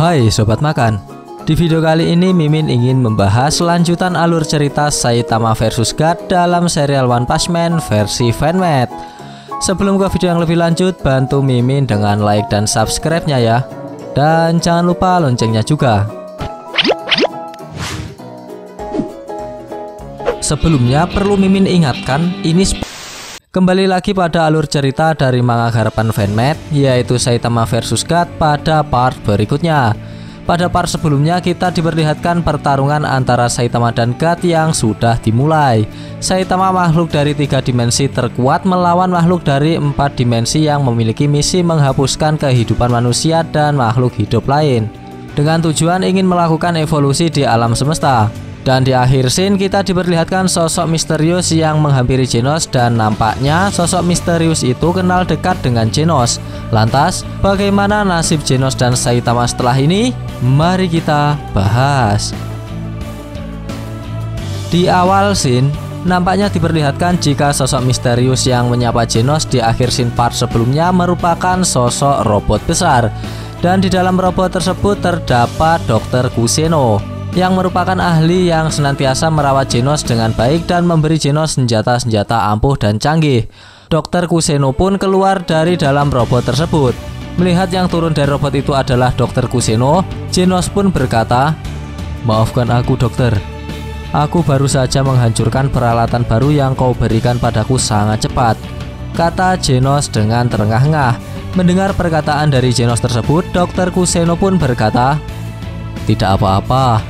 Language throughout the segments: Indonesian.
Hai Sobat Makan, di video kali ini Mimin ingin membahas lanjutan alur cerita Saitama vs God dalam serial One Punch Man versi fanmade. Sebelum ke video yang lebih lanjut, bantu Mimin dengan like dan subscribe-nya ya. Dan jangan lupa loncengnya juga. Sebelumnya perlu Mimin ingatkan, ini kembali lagi pada alur cerita dari manga garapan fanmade, yaitu Saitama vs God pada part berikutnya. Pada part sebelumnya kita diperlihatkan pertarungan antara Saitama dan God yang sudah dimulai. Saitama, makhluk dari 3 dimensi terkuat, melawan makhluk dari 4 dimensi yang memiliki misi menghapuskan kehidupan manusia dan makhluk hidup lain, dengan tujuan ingin melakukan evolusi di alam semesta. Dan di akhir scene kita diperlihatkan sosok misterius yang menghampiri Genos, dan nampaknya sosok misterius itu kenal dekat dengan Genos. Lantas, bagaimana nasib Genos dan Saitama setelah ini? Mari kita bahas. Di awal scene, nampaknya diperlihatkan jika sosok misterius yang menyapa Genos di akhir scene part sebelumnya merupakan sosok robot besar. Dan di dalam robot tersebut terdapat Dr. Kuseno, yang merupakan ahli yang senantiasa merawat Genos dengan baik dan memberi Genos senjata-senjata ampuh dan canggih. Dr. Kuseno pun keluar dari dalam robot tersebut. Melihat yang turun dari robot itu adalah Dr. Kuseno, Genos pun berkata, "Maafkan aku dokter, aku baru saja menghancurkan peralatan baru yang kau berikan padaku sangat cepat," kata Genos dengan terengah-engah. Mendengar perkataan dari Genos tersebut, Dr. Kuseno pun berkata, "Tidak apa-apa,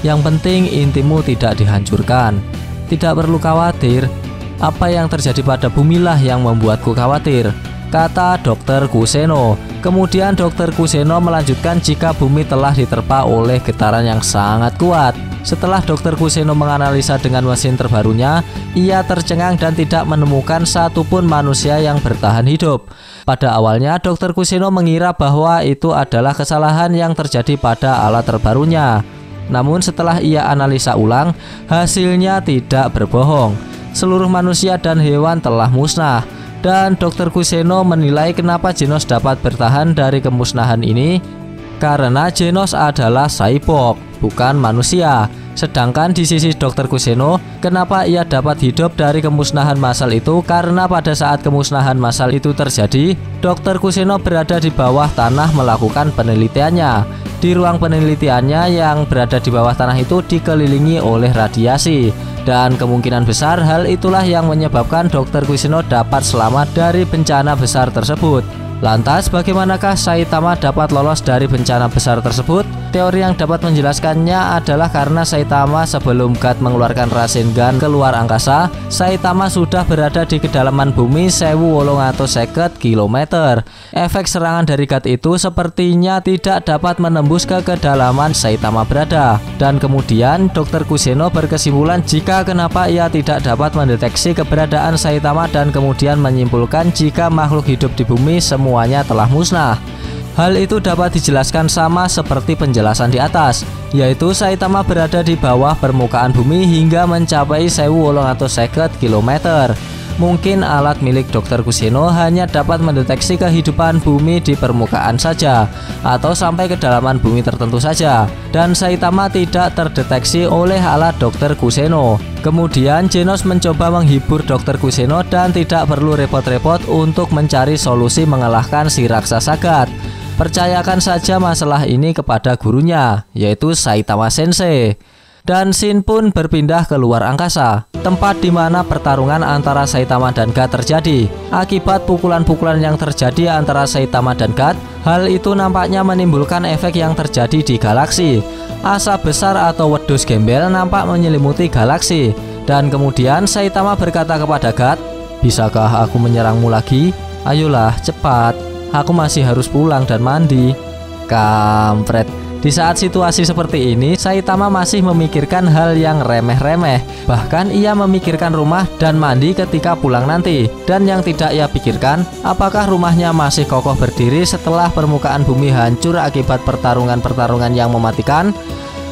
yang penting intimu tidak dihancurkan. Tidak perlu khawatir, apa yang terjadi pada bumilah yang membuatku khawatir," kata Dr. Kuseno. Kemudian Dr. Kuseno melanjutkan jika bumi telah diterpa oleh getaran yang sangat kuat. Setelah Dr. Kuseno menganalisa dengan mesin terbarunya, ia tercengang dan tidak menemukan satupun manusia yang bertahan hidup. Pada awalnya Dr. Kuseno mengira bahwa itu adalah kesalahan yang terjadi pada alat terbarunya. Namun setelah ia analisa ulang, hasilnya tidak berbohong. Seluruh manusia dan hewan telah musnah. Dan Dr. Kuseno menilai kenapa Genos dapat bertahan dari kemusnahan ini, karena Genos adalah cyborg, bukan manusia. Sedangkan di sisi Dr. Kuseno, kenapa ia dapat hidup dari kemusnahan massal itu, karena pada saat kemusnahan massal itu terjadi, Dr. Kuseno berada di bawah tanah melakukan penelitiannya. Di ruang penelitiannya yang berada di bawah tanah itu dikelilingi oleh radiasi, dan kemungkinan besar hal itulah yang menyebabkan Dr. Kuseno dapat selamat dari bencana besar tersebut. Lantas bagaimanakah Saitama dapat lolos dari bencana besar tersebut? Teori yang dapat menjelaskannya adalah karena Saitama sebelum God mengeluarkan Rasengan keluar angkasa, Saitama sudah berada di kedalaman bumi 1850 km. Efek serangan dari God itu sepertinya tidak dapat menembus ke kedalaman Saitama berada. Dan kemudian Dr. Kuseno berkesimpulan jika kenapa ia tidak dapat mendeteksi keberadaan Saitama, dan kemudian menyimpulkan jika makhluk hidup di bumi semuanya telah musnah. Hal itu dapat dijelaskan sama seperti penjelasan di atas, yaitu Saitama berada di bawah permukaan bumi hingga mencapai 1850 km. Mungkin alat milik Dr. Kuseno hanya dapat mendeteksi kehidupan bumi di permukaan saja, atau sampai kedalaman bumi tertentu saja, dan Saitama tidak terdeteksi oleh alat Dr. Kuseno. Kemudian Genos mencoba menghibur Dr. Kuseno dan tidak perlu repot-repot untuk mencari solusi mengalahkan si raksasa God. Percayakan saja masalah ini kepada gurunya, yaitu Saitama Sensei. Dan scene pun berpindah ke luar angkasa, tempat di mana pertarungan antara Saitama dan God terjadi. Akibat pukulan-pukulan yang terjadi antara Saitama dan God, hal itu nampaknya menimbulkan efek yang terjadi di galaksi. Asap besar atau wedus gembel nampak menyelimuti galaksi. Dan kemudian Saitama berkata kepada God, "Bisakah aku menyerangmu lagi? Ayolah, cepat. Aku masih harus pulang dan mandi." Kampret. Di saat situasi seperti ini, Saitama masih memikirkan hal yang remeh-remeh. Bahkan ia memikirkan rumah dan mandi ketika pulang nanti. Dan yang tidak ia pikirkan, apakah rumahnya masih kokoh berdiri setelah permukaan bumi hancur akibat pertarungan-pertarungan yang mematikan.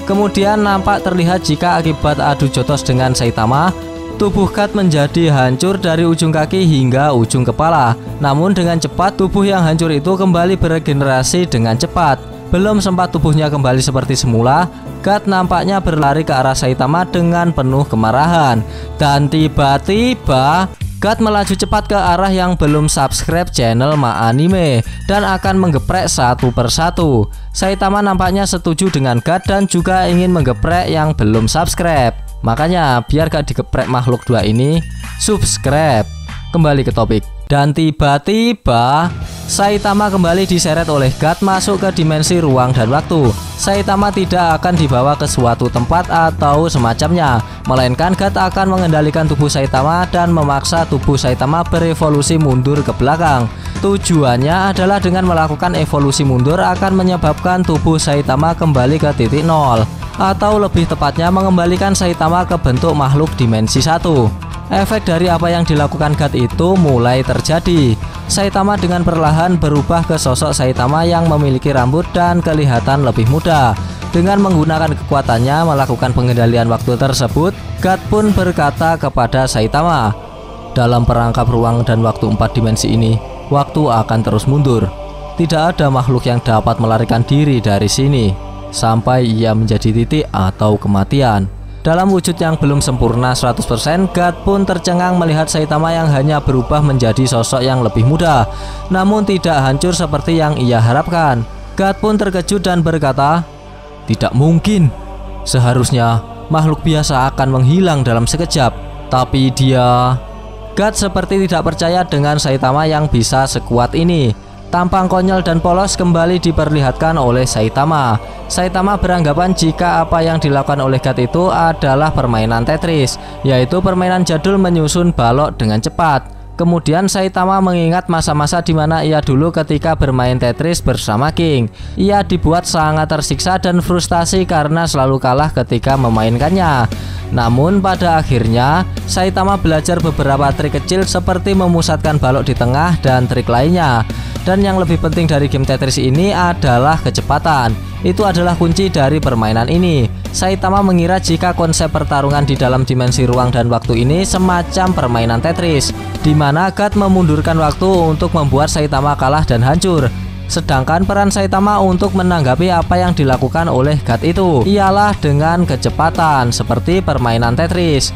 Kemudian nampak terlihat jika akibat adu jotos dengan Saitama, tubuh God menjadi hancur dari ujung kaki hingga ujung kepala. Namun dengan cepat tubuh yang hancur itu kembali beregenerasi dengan cepat. Belum sempat tubuhnya kembali seperti semula, God nampaknya berlari ke arah Saitama dengan penuh kemarahan. Dan tiba-tiba God melaju cepat ke arah yang belum subscribe channel MAAnime dan akan menggeprek satu persatu. Saitama nampaknya setuju dengan God dan juga ingin menggeprek yang belum subscribe. Makanya biar gak digeprek makhluk dua ini, subscribe. Kembali ke topik. Dan tiba-tiba Saitama kembali diseret oleh God masuk ke dimensi ruang dan waktu. Saitama tidak akan dibawa ke suatu tempat atau semacamnya, melainkan God akan mengendalikan tubuh Saitama dan memaksa tubuh Saitama berevolusi mundur ke belakang. Tujuannya adalah dengan melakukan evolusi mundur akan menyebabkan tubuh Saitama kembali ke titik nol, atau lebih tepatnya mengembalikan Saitama ke bentuk makhluk dimensi 1. Efek dari apa yang dilakukan God itu mulai terjadi. Saitama dengan perlahan berubah ke sosok Saitama yang memiliki rambut dan kelihatan lebih muda. Dengan menggunakan kekuatannya melakukan pengendalian waktu tersebut, God pun berkata kepada Saitama, dalam perangkap ruang dan waktu 4 dimensi ini, waktu akan terus mundur. Tidak ada makhluk yang dapat melarikan diri dari sini sampai ia menjadi titik atau kematian. Dalam wujud yang belum sempurna 100%, God pun tercengang melihat Saitama yang hanya berubah menjadi sosok yang lebih muda, namun tidak hancur seperti yang ia harapkan. God pun terkejut dan berkata, tidak mungkin. Seharusnya makhluk biasa akan menghilang dalam sekejap, tapi dia... God seperti tidak percaya dengan Saitama yang bisa sekuat ini. Tampang konyol dan polos kembali diperlihatkan oleh Saitama. Saitama beranggapan jika apa yang dilakukan oleh God itu adalah permainan Tetris, yaitu permainan jadul menyusun balok dengan cepat. Kemudian Saitama mengingat masa-masa di mana ia dulu ketika bermain Tetris bersama King. Ia dibuat sangat tersiksa dan frustasi karena selalu kalah ketika memainkannya. Namun pada akhirnya Saitama belajar beberapa trik kecil seperti memusatkan balok di tengah dan trik lainnya. Dan yang lebih penting dari game Tetris ini adalah kecepatan. Itu adalah kunci dari permainan ini. Saitama mengira jika konsep pertarungan di dalam dimensi ruang dan waktu ini semacam permainan Tetris, di mana God memundurkan waktu untuk membuat Saitama kalah dan hancur. Sedangkan peran Saitama untuk menanggapi apa yang dilakukan oleh God itu ialah dengan kecepatan seperti permainan Tetris.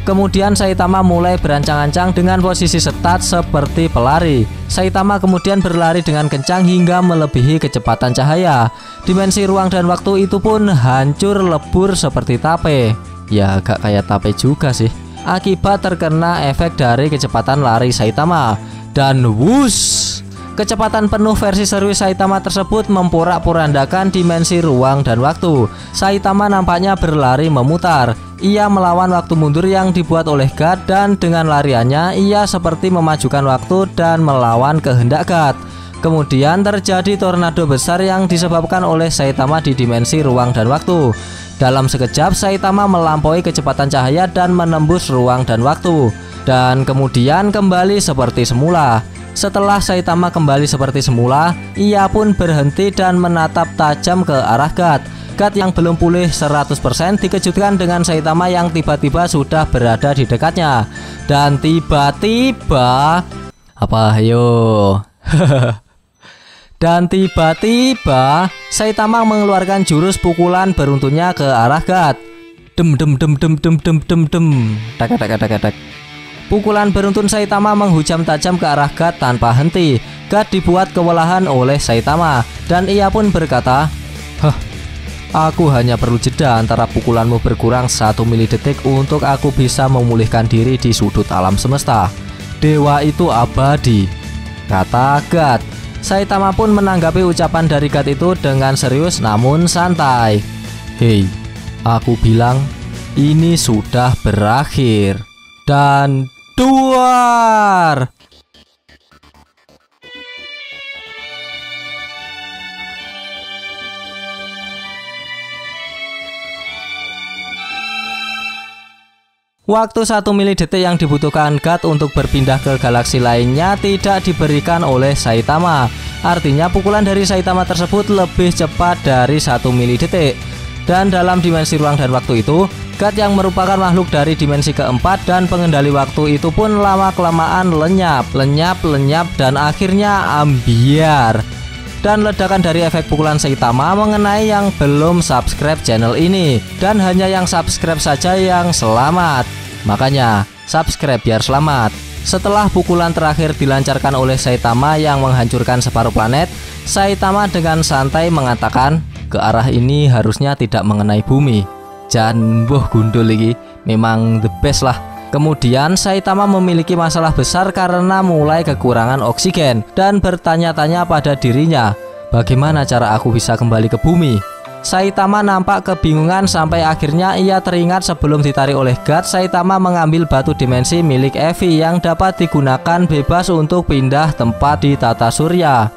Kemudian Saitama mulai berancang-ancang dengan posisi start seperti pelari. Saitama kemudian berlari dengan kencang hingga melebihi kecepatan cahaya. Dimensi ruang dan waktu itu pun hancur lebur seperti tape. Ya agak kayak tape juga sih, akibat terkena efek dari kecepatan lari Saitama. Dan wush, kecepatan penuh versi serius Saitama tersebut memporak-porandakan dimensi ruang dan waktu. Saitama nampaknya berlari memutar. Ia melawan waktu mundur yang dibuat oleh God, dan dengan lariannya ia seperti memajukan waktu dan melawan kehendak God. Kemudian terjadi tornado besar yang disebabkan oleh Saitama di dimensi ruang dan waktu. Dalam sekejap Saitama melampaui kecepatan cahaya dan menembus ruang dan waktu, dan kemudian kembali seperti semula. Setelah Saitama kembali seperti semula, ia pun berhenti dan menatap tajam ke arah God. God yang belum pulih 100% dikejutkan dengan Saitama yang tiba-tiba sudah berada di dekatnya. Dan tiba-tiba... Apa ayo? Dan tiba-tiba Saitama mengeluarkan jurus pukulan beruntunnya ke arah God. Dem dem dem dem dem dem dem dem. Tak tak tak tak. Pukulan beruntun Saitama menghujam tajam ke arah God tanpa henti. God dibuat kewalahan oleh Saitama dan ia pun berkata, "Hah, aku hanya perlu jeda antara pukulanmu berkurang 1 milidetik untuk aku bisa memulihkan diri di sudut alam semesta. Dewa itu abadi," kata God. Saitama pun menanggapi ucapan dari God itu dengan serius namun santai. "Hei, aku bilang ini sudah berakhir." Dan duar. Waktu 1 milidetik yang dibutuhkan God untuk berpindah ke galaksi lainnya tidak diberikan oleh Saitama. Artinya pukulan dari Saitama tersebut lebih cepat dari 1 milidetik. Dan dalam dimensi ruang dan waktu itu, God yang merupakan makhluk dari dimensi keempat dan pengendali waktu itu pun lama-kelamaan lenyap, dan akhirnya ambiar. dan ledakan dari efek pukulan Saitama mengenai yang belum subscribe channel ini, dan hanya yang subscribe saja yang selamat. Makanya subscribe biar selamat. Setelah pukulan terakhir dilancarkan oleh Saitama yang menghancurkan separuh planet, Saitama dengan santai mengatakan, ke arah ini harusnya tidak mengenai bumi. Jan boh gundul lagi, memang the best lah. Kemudian Saitama memiliki masalah besar karena mulai kekurangan oksigen dan bertanya-tanya pada dirinya, bagaimana cara aku bisa kembali ke bumi? Saitama nampak kebingungan sampai akhirnya ia teringat sebelum ditarik oleh God, Saitama mengambil batu dimensi milik Evi yang dapat digunakan bebas untuk pindah tempat di tata surya.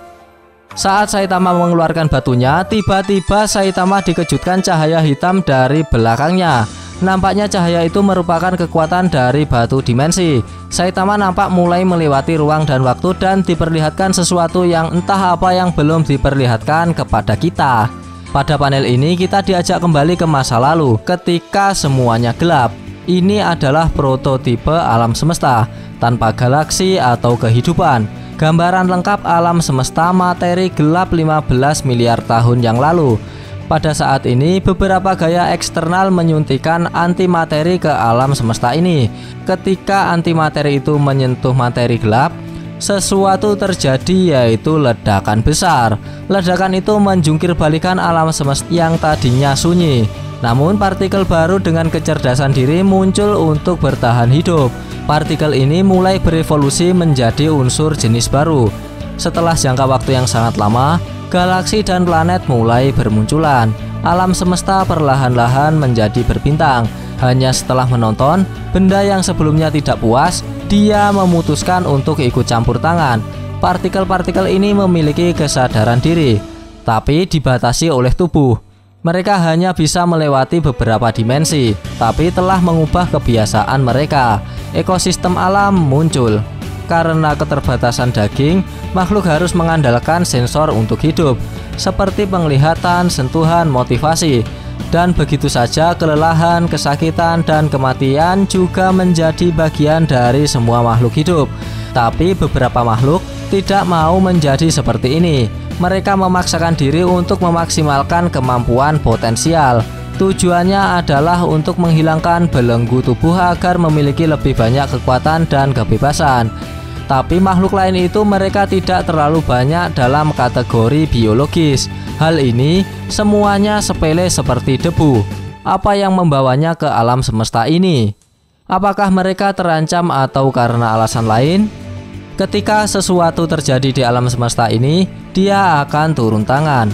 Saat Saitama mengeluarkan batunya, tiba-tiba Saitama dikejutkan cahaya hitam dari belakangnya. Nampaknya cahaya itu merupakan kekuatan dari batu dimensi. Saitama nampak mulai melewati ruang dan waktu dan diperlihatkan sesuatu yang entah apa yang belum diperlihatkan kepada kita. Pada panel ini kita diajak kembali ke masa lalu ketika semuanya gelap. Ini adalah prototipe alam semesta tanpa galaksi atau kehidupan. Gambaran lengkap alam semesta materi gelap 15 miliar tahun yang lalu. Pada saat ini beberapa gaya eksternal menyuntikkan antimateri ke alam semesta ini. Ketika antimateri itu menyentuh materi gelap, sesuatu terjadi, yaitu ledakan besar. Ledakan itu menjungkir balikan alam semesta yang tadinya sunyi. Namun partikel baru dengan kecerdasan diri muncul untuk bertahan hidup. Partikel ini mulai berevolusi menjadi unsur jenis baru. Setelah jangka waktu yang sangat lama, galaksi dan planet mulai bermunculan. Alam semesta perlahan-lahan menjadi berbintang. Hanya setelah menonton, benda yang sebelumnya tidak puas, dia memutuskan untuk ikut campur tangan. Partikel-partikel ini memiliki kesadaran diri, tapi dibatasi oleh tubuh. Mereka hanya bisa melewati beberapa dimensi, tapi telah mengubah kebiasaan mereka. Ekosistem alam muncul. Karena keterbatasan daging, makhluk harus mengandalkan sensor untuk hidup, seperti penglihatan, sentuhan, motivasi. Dan begitu saja kelelahan, kesakitan, dan kematian juga menjadi bagian dari semua makhluk hidup. Tapi beberapa makhluk tidak mau menjadi seperti ini. Mereka memaksakan diri untuk memaksimalkan kemampuan potensial. Tujuannya adalah untuk menghilangkan belenggu tubuh agar memiliki lebih banyak kekuatan dan kebebasan. Tapi makhluk lain itu mereka tidak terlalu banyak dalam kategori biologis. Hal ini semuanya sepele seperti debu. Apa yang membawanya ke alam semesta ini? Apakah mereka terancam atau karena alasan lain? Ketika sesuatu terjadi di alam semesta ini, dia akan turun tangan.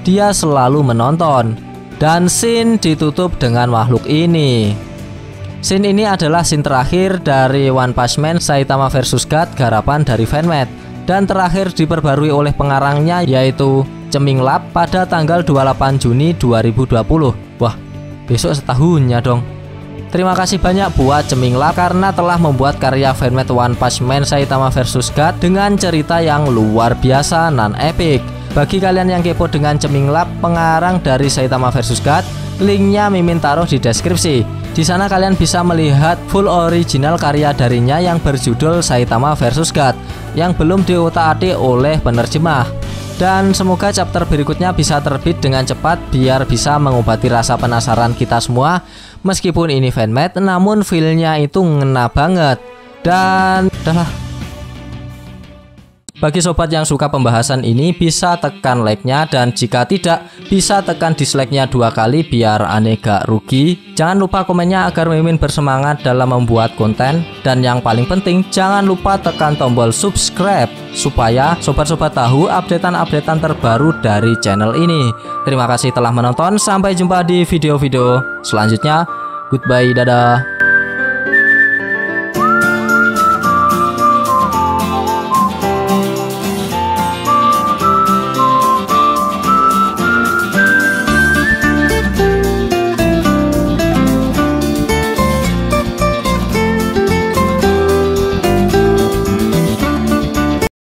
Dia selalu menonton. Dan scene ditutup dengan makhluk ini. Scene ini adalah scene terakhir dari One Punch Man Saitama vs God garapan dari Fanmade, dan terakhir diperbarui oleh pengarangnya yaitu Ceming Lab pada tanggal 28 Juni 2020. Wah, besok setahunnya dong. Terima kasih banyak buat Ceming Lab karena telah membuat karya Fanmade One Punch Man Saitama vs God dengan cerita yang luar biasa nan epic. Bagi kalian yang kepo dengan Ceming Lab, pengarang dari Saitama vs God, linknya Mimin taruh di deskripsi. Di sana kalian bisa melihat full original karya darinya yang berjudul Saitama vs God yang belum diotak-atik oleh penerjemah. Dan semoga chapter berikutnya bisa terbit dengan cepat biar bisa mengobati rasa penasaran kita semua. Meskipun ini fanmade, namun feel-nya itu ngena banget. Dan udahlah. Bagi sobat yang suka pembahasan ini bisa tekan like-nya, dan jika tidak bisa tekan dislike-nya 2 kali biar aneh gak rugi. Jangan lupa komennya agar Mimin bersemangat dalam membuat konten, dan yang paling penting jangan lupa tekan tombol subscribe supaya sobat-sobat tahu updatean-updatean terbaru dari channel ini. Terima kasih telah menonton, sampai jumpa di video-video selanjutnya. Goodbye, dadah.